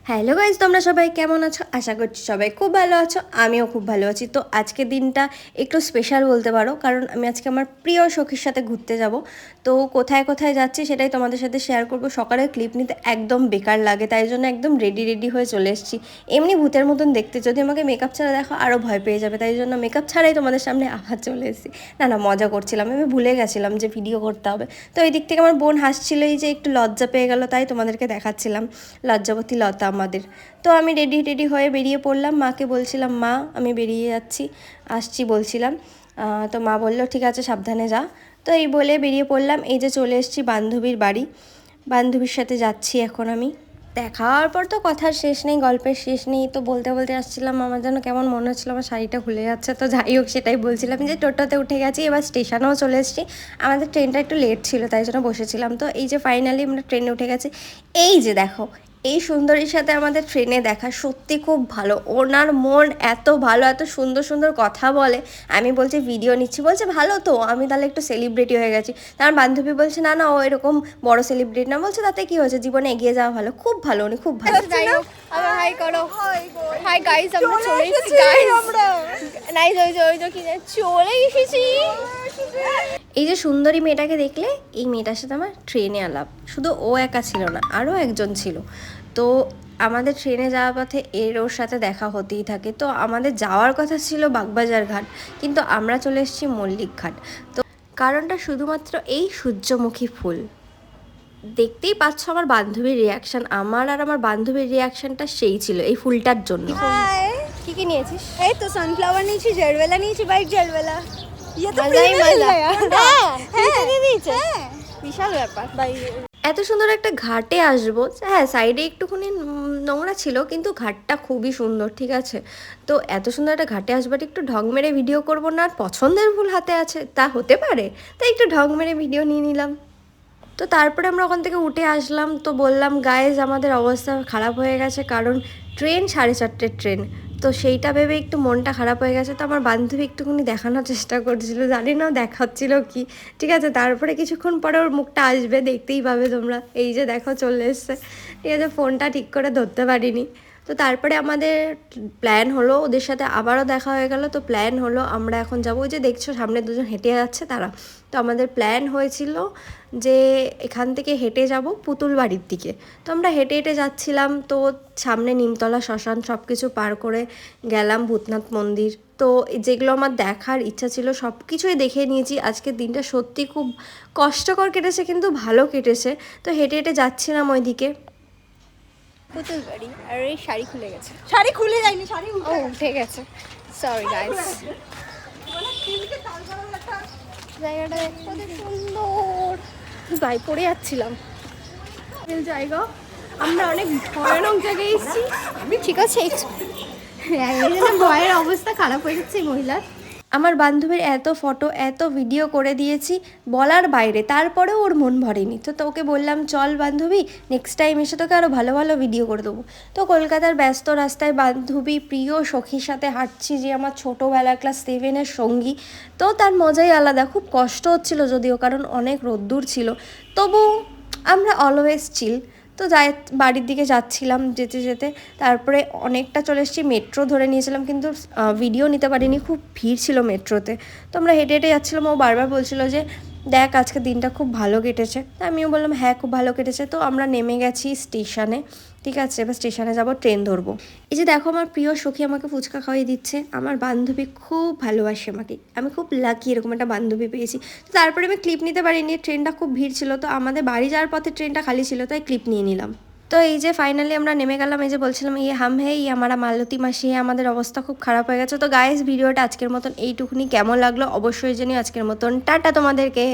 Hello guys, তোমরা সবাই কেমন আছো? আশা করছি সবাই খুব ভালো আছো, আমিও খুব ভালো আছি। তো আজকের দিনটা একটু স্পেশাল বলতে পারো, কারণ আমি আজকে আমার প্রিয় সখীর সাথে ঘুরতে যাব। তো কোথায় কোথায় যাচ্ছি সেটাই তোমাদের সাথে শেয়ার করব। সকালে ক্লিপ নিতে একদম বেকার লাগে, তাই জন্য একদম রেডি হয়ে চলে এসেছি। এমনি ভূতের মতন দেখতে, যদি আমাকে মেকআপ ছাড়া দেখো আরও ভয় পেয়ে যাবে, তাই জন্য মেকআপ ছাড়াই তোমাদের সামনে আবার চলে এসেছি। না মজা করছিলাম, আমি ভুলে গেছিলাম যে ভিডিও করতে হবে। তো এই দিক থেকে আমার বোন হাসছিল, এই যে একটু লজ্জা পেয়ে গেল, তাই তোমাদেরকে দেখাচ্ছিলাম লজ্জাবতী লতা আমাদের। তো আমি রেডি হয়ে বেরিয়ে পড়লাম, মাকে বলছিলাম মা আমি বেরিয়ে যাচ্ছি, আসছি বলছিলাম। তো মা বললো ঠিক আছে সাবধানে যা। তো এই বলে বেরিয়ে পড়লাম। এই যে চলে এসেছি বান্ধবীর বাড়ি, বান্ধবীর সাথে যাচ্ছি এখন আমি। দেখা হওয়ার পর তো কথার শেষ নেই, গল্পের শেষ নেই। তো বলতে বলতে আসছিলাম, আমার যেন কেমন মনে হচ্ছিলো আমার শাড়িটা খুলে যাচ্ছে। তো যাই হোক, সেটাই বলছিলাম যে টোটোতে উঠে গেছি, এবার স্টেশনেও চলে এসেছি। আমাদের ট্রেনটা একটু লেট ছিল, তাই জন্য বসেছিলাম। তো এই যে ফাইনালি আমরা ট্রেনে উঠে গেছি। এই যে দেখো, এই সুন্দরীর সাথে আমাদের ট্রেনে দেখা, সত্যি খুব ভালো। ওনার মন এত ভালো, এত সুন্দর সুন্দর কথা বলে। আমি বলছি ভিডিও নিচ্ছি, বলছে ভালো তো, আমি তাহলে একটু সেলিব্রিটি হয়ে গেছি। তার বান্ধবী বলছে না ও এরকম বড় সেলিব্রিটি না। বলছে তাতে কি হয়েছে, জীবনে এগিয়ে যাওয়া ভালো। খুব ভালো, উনি খুব ভালো। যাই হোক, আবার হাই করো। হাই গাইস, আমরা চলে এসেছি গাইস। নাইস, ওই যে কি চলে এসেছি। এই যে সুন্দরী মেয়েটাকে দেখলে, এই মেয়েটার সাথে আমার ট্রেনে আলাপ। শুধু ও একা ছিল না, আরও একজন ছিল। তো আমাদের ট্রেনে যাওয়ার পথে ওর সাথে দেখা হতেই থাকে। তো আমাদের যাওয়ার কথা ছিল বাগবাজার ঘাট, কিন্তু আমরা চলে এসেছি মল্লিক ঘাট। তো কারণটা শুধুমাত্র এই সূর্যমুখী ফুল। দেখতেই পাচ্ছ আমার বান্ধবীর রিয়াকশান, আমার আর আমার বান্ধবীর রিয়াকশানটা সেই ছিল এই ফুলটার জন্য। কি কি নিয়েছিস? এই তো সানফ্লাওয়ার নিয়েছি, জেলবেলা নিয়েছি, বাইট জেলবেলা। ইয়ে তো মজাই মজা। হ্যাঁ দিয়েছে, বিশাল ব্যাপার। এত সুন্দর একটা ঘাটে আসবো, হ্যাঁ সাইডে একটুখানি নোংরা ছিল, কিন্তু ঘাটটা খুবই সুন্দর, ঠিক আছে। তো এত সুন্দর একটা ঘাটে আসবার একটু ঢং মেরে ভিডিও করবো না, আর পছন্দের ফুল হাতে আছে তা হতে পারে, তাই একটু ঢং মেরে ভিডিও নিয়ে নিলাম। তো তারপরে আমরা ওখান থেকে উঠে আসলাম। তো বললাম গায়েজ আমাদের অবস্থা খারাপ হয়ে গেছে, কারণ ট্রেন 4:30 ট্রেন। তো সেইটা ভেবে একটু মনটা খারাপ হয়ে গেছে। তো আমার বান্ধবী একটুখানি দেখানোর চেষ্টা করছিল, জানি না দেখাচ্ছিল কি, ঠিক আছে। তারপরে কিছুক্ষণ পরে ওর মুখটা আসবে, দেখতেই পাবে তোমরা। এই যে দেখো চলে এসছে, ঠিক আছে। ফোনটা ঠিক করে ধরতে পারিনি। তো তারপরে আমাদের প্ল্যান হলো, ওদের সাথে আবারও দেখা হয়ে গেল। তো প্ল্যান হলো আমরা এখন যাবো, ওই যে দেখছো সামনে দুজন হেঁটে যাচ্ছে তারা। তো আমাদের প্ল্যান হয়েছিল যে এখান থেকে হেঁটে যাব পুতুল বাড়ির দিকে। তো আমরা হেঁটে যাচ্ছিলাম। তো সামনে নিমতলা শ্মশান সব কিছু পার করে গেলাম ভূতনাথ মন্দির। তো যেগুলো আমার দেখার ইচ্ছা ছিল সব কিছুই দেখে নিয়েছি। আজকের দিনটা সত্যি খুব কষ্টকর কেটেছে, কিন্তু ভালো কেটেছে। তো হেঁটে যাচ্ছিলাম ওইদিকে। পুতুল বাড়ি, আর এই শাড়ি খুলে গেছে। শাড়ি খুলে যায়নি, শাড়ি ও উঠে গেছে, সরি গাইস। জায়গাটা দেখো কত সুন্দর। যাই পড়ে যাচ্ছিলাম জায়গা, আমরা অনেক ভয়ানক জায়গায় এসেছি। ঠিক আছে, ভয়ের অবস্থা খারাপ হয়ে যাচ্ছে মহিলার। আমার বান্ধবীর এত ফটো এত ভিডিও করে দিয়েছি বলার বাইরে, তারপরেও ওর মন ভরেনি। তো ওকে বললাম চল বান্ধবী, নেক্সট টাইম এসে তোকে আরও ভালো ভালো ভিডিও করে দেবো। তো কলকাতার ব্যস্ত রাস্তায় বান্ধবী প্রিয় সখীর সাথে হাঁটছি, যে আমার ছোটোবেলা ক্লাস 7-এর সঙ্গী। তো তার মজাই আলাদা। খুব কষ্ট হচ্ছিল যদিও, কারণ অনেক রোদ্দুর ছিল, তবু আমরা অলওয়েজ চিল। তো বাড়ির দিকে যাচ্ছিলাম যেতে তারপরে অনেকটা চলে এসেছি, মেট্রো ধরে নিয়েছিলাম, কিন্তু ভিডিও নিতে পারিনি, খুব ভিড় ছিল মেট্রোতে। তো আমরা হেঁটে যাচ্ছিলাম, ও বারবার বলছিল যে দেখ আজকে দিনটা খুব ভালো কেটেছে। আমিও বললাম হ্যাঁ খুব ভালো কেটেছে। তো আমরা নেমে গেছি স্টেশনে, ঠিক আছে। এবার স্টেশনে যাব, ট্রেন ধরবো। এই যে দেখো আমার প্রিয় সখী আমাকে ফুচকা খাওয়াই দিচ্ছে। আমার বান্ধবী খুব ভালোবাসে আমাকে, আমি খুব লাকি এরকম একটা বান্ধবী পেয়েছি। তো তারপরে আমি ক্লিপ নিতে পারিনি, ট্রেনটা খুব ভিড় ছিল। তো আমাদের বাড়ি যাওয়ার পথে ট্রেনটা খালি ছিল, তাই ক্লিপ নিয়ে নিলাম। তো এই যে ফাইনালি আমরা নেমে গেলাম। এই যে বলছিলাম ইয়ে হাম হে ইয়ে আমারা মালতী মাসি, আমাদের অবস্থা খুব খারাপ হয়ে গেছে। তো গাইস ভিডিওটা আজকের মতন এইটুকুনি, কেমন লাগলো অবশ্যই জানিও। আজকের মতন টাটা তোমাদেরকে।